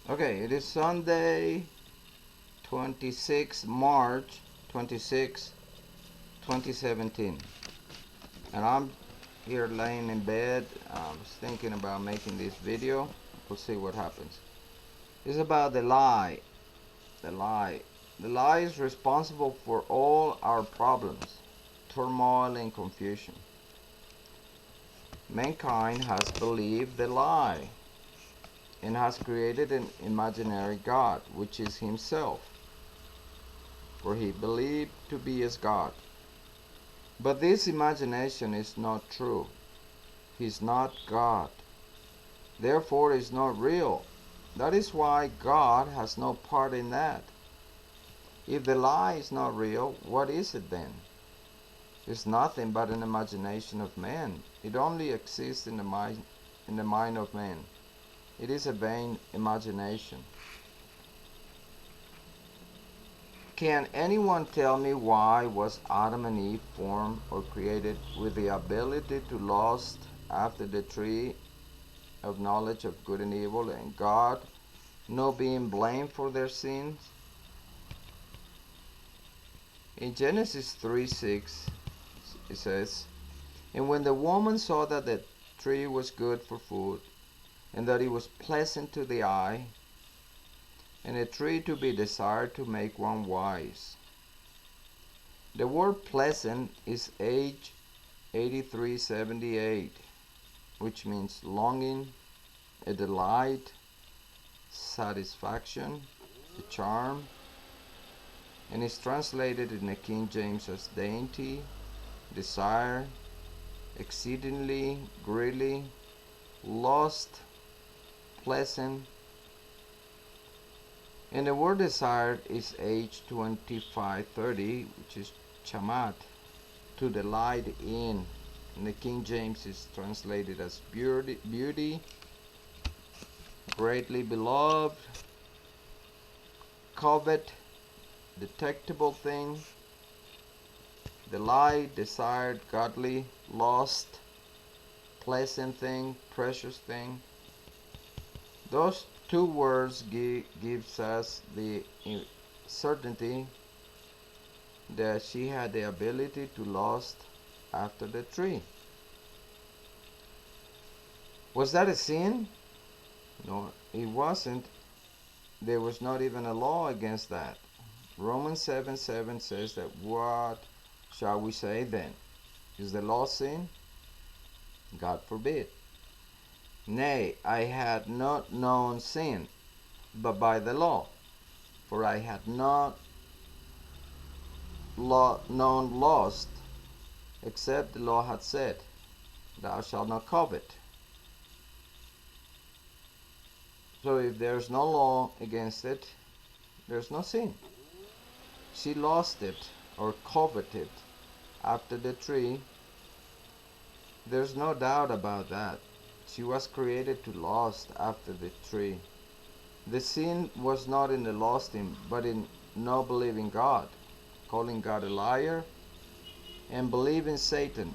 Okay, it is Sunday, 26 March 26, 2017. And I'm here laying in bed. I was thinking about making this video. We'll see what happens. It's about the lie. The lie. The lie is responsible for all our problems, turmoil, and confusion. Mankind has believed the lie and has created an imaginary God, which is himself, for he believed to be as God. But this imagination is not true. He is not God. Therefore, it is not real. That is why God has no part in that. If the lie is not real, what is it then? It's nothing but an imagination of man. It only exists in the mind of man. It is a vain imagination. Can anyone tell me why was Adam and Eve formed or created with the ability to lust after the tree of knowledge of good and evil, and God no being blamed for their sins? In Genesis 3:6 it says, "And when the woman saw that the tree was good for food, and that it was pleasant to the eye, and a tree to be desired to make one wise." The word pleasant is H8378, which means longing, a delight, satisfaction, a charm, and is translated in the King James as dainty, desire, exceedingly, greatly, lust, pleasant. And the word desired is H2530, which is chamat, to delight in. And the King James is translated as beauty, greatly beloved, covet, detectable thing, delight, desired, godly, lost, pleasant thing, precious thing. Those two words gives us the certainty that she had the ability to lust after the tree. Was that a sin? No, it wasn't. There was not even a law against that. Romans 7:7 says that, what shall we say then? Is the law sin? God forbid. Nay, I had not known sin, but by the law. For I had not known lust, except the law had said, thou shalt not covet. So if there's no law against it, there's no sin. She lusted or coveted after the tree. There's no doubt about that. She was created to lust after the tree. The sin was not in the lusting, but in no believing God, calling God a liar, and believing Satan.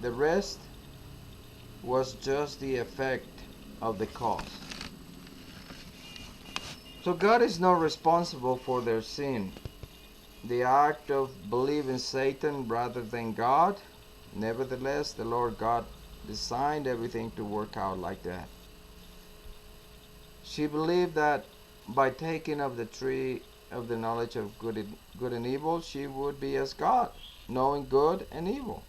The rest was just the effect of the cause. So God is not responsible for their sin. The act of believing Satan rather than God, nevertheless, the Lord God designed everything to work out like that. She believed that by taking of the tree of the knowledge of good and evil, she would be as God, knowing good and evil.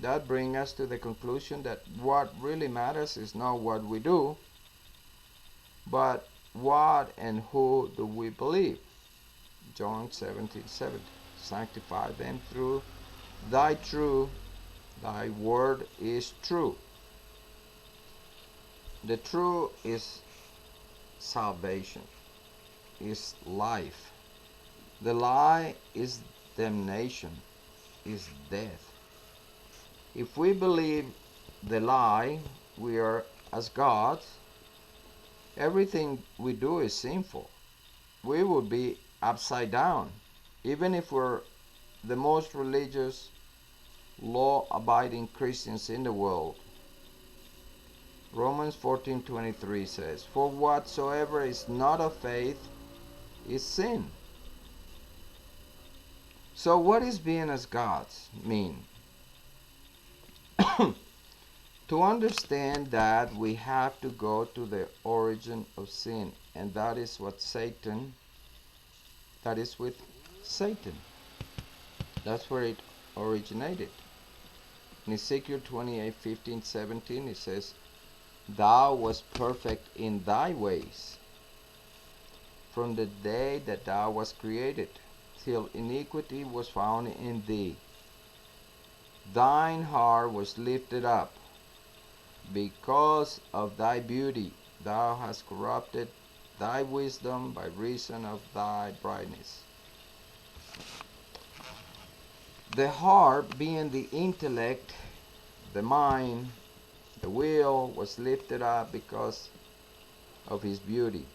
That brings us to the conclusion that what really matters is not what we do, but what and who do we believe. John 17:7. Sanctify them through thy truth. Thy word is true. The truth is salvation, is life. The lie is damnation, is death. If we believe the lie, we are as gods. Everything we do is sinful. We would be upside down, even if we're the most religious, law-abiding Christians in the world. Romans 14:23 says, "For whatsoever is not of faith is sin." So what is being as God's mean? To understand that, we have to go to the origin of sin, and that is with Satan. That's where it originated. In Ezekiel 28:15-17 it says, "Thou wast perfect in thy ways from the day that thou wast created, till iniquity was found in thee. Thine heart was lifted up. Because of thy beauty, thou hast corrupted thy wisdom by reason of thy brightness." The heart, being the intellect, the mind, the will, was lifted up because of his beauty.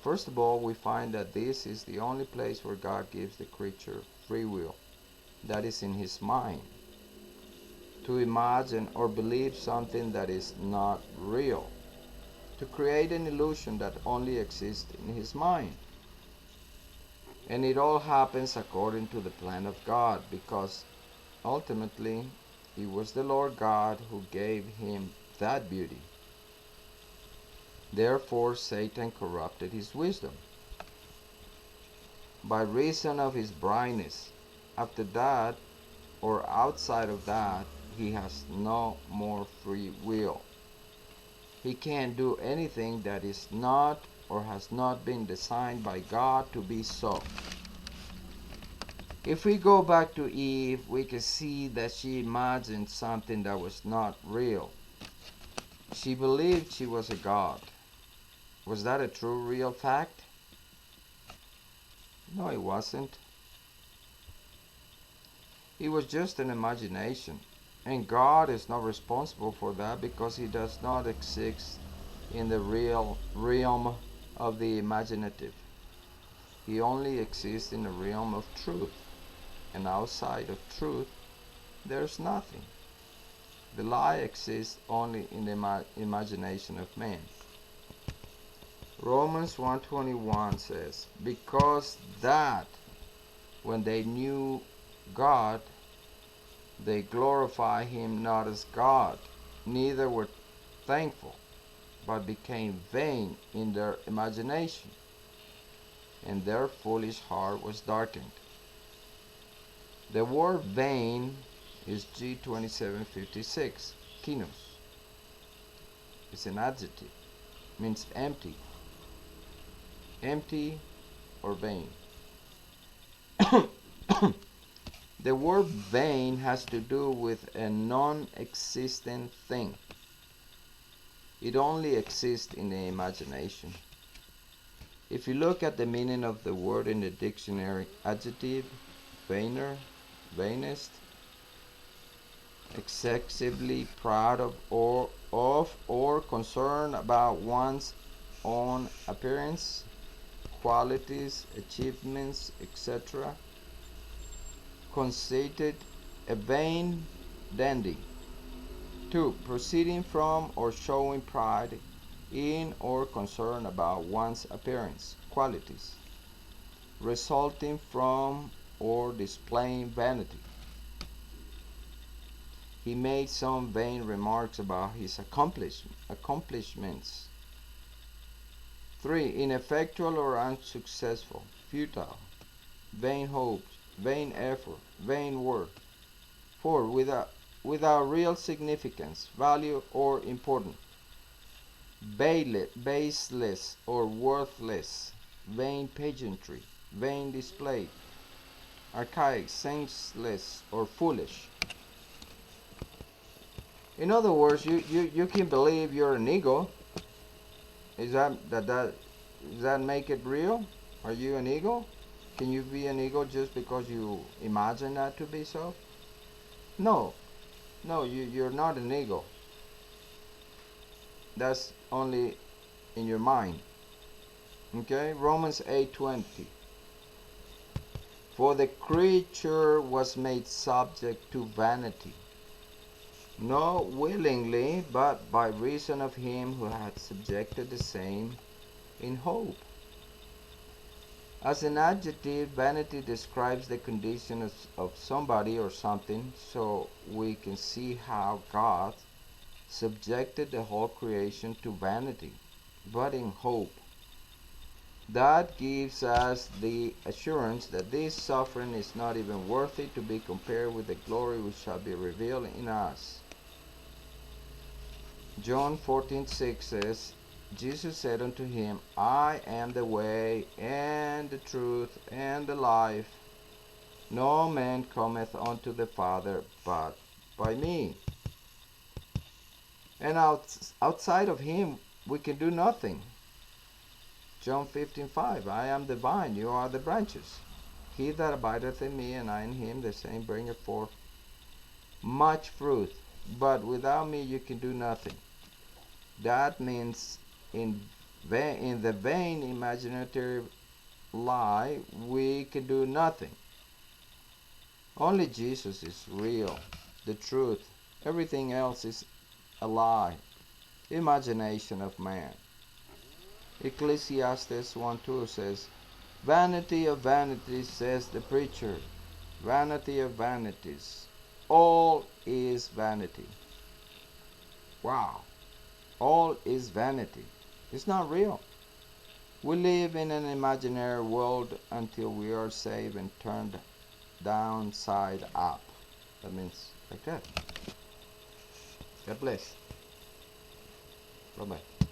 First of all, we find that this is the only place where God gives the creature free will. That is in his mind. To imagine or believe something that is not real. To create an illusion that only exists in his mind. And it all happens according to the plan of God, because ultimately it was the Lord God who gave him that beauty. Therefore Satan corrupted his wisdom by reason of his brightness. After that, or outside of that, he has no more free will. He can't do anything that is not or has not been designed by God to be so. If we go back to Eve, we can see that she imagined something that was not real. She believed she was a god. Was that a true, real fact? No, it wasn't. It was just an imagination. And God is not responsible for that, because he does not exist in the real realm of the imaginative. He only exists in the realm of truth. And outside of truth, there's nothing. The lie exists only in the imagination of man. Romans 1:21 says, "Because that when they knew God, they glorified him not as God, neither were thankful, but became vain in their imagination, and their foolish heart was darkened." The word vain is G2756, kinos. It's an adjective, means empty. Empty or vain. The word vain has to do with a non-existent thing. It only exists in the imagination. If you look at the meaning of the word in the dictionary, adjective, vainer, vainest, excessively proud of or concerned about one's own appearance, qualities, achievements, etc. Conceited, a vain dandy. 2. Proceeding from or showing pride in or concern about one's appearance, qualities. Resulting from or displaying vanity. He made some vain remarks about his accomplishments. 3. Ineffectual or unsuccessful, futile, vain hopes, vain effort, vain work. 4. Without real significance, value, or importance. Baseless or worthless, vain pageantry, vain display. Archaic, senseless, or foolish. In other words, you can believe you're an eagle. Does that make it real? Are you an eagle? Can you be an eagle just because you imagine that to be so? No, you're not an eagle. That's only in your mind. Okay, Romans 8:20. For the creature was made subject to vanity. not willingly, but by reason of him who hath subjected the same in hope. As an adjective, vanity describes the condition of somebody or something, so we can see how God subjected the whole creation to vanity, but in hope. That gives us the assurance that this suffering is not even worthy to be compared with the glory which shall be revealed in us. John 14:6 says, Jesus said unto him, I am the way, and the truth, and the life. No man cometh unto the Father but by me. And outside of him, we can do nothing. John 15:5, I am the vine, you are the branches. He that abideth in me, and I in him, the same bringeth forth much fruit. But without me you can do nothing. That means in the vain imaginative lie, we can do nothing. Only Jesus is real, the truth. Everything else is a lie, imagination of man. Ecclesiastes 1:2 says, Vanity of vanities, says the preacher. Vanity of vanities. All is vanity. Wow. All is vanity. It's not real. We live in an imaginary world until we are saved and turned downside up. That means like that. God bless. Bye bye.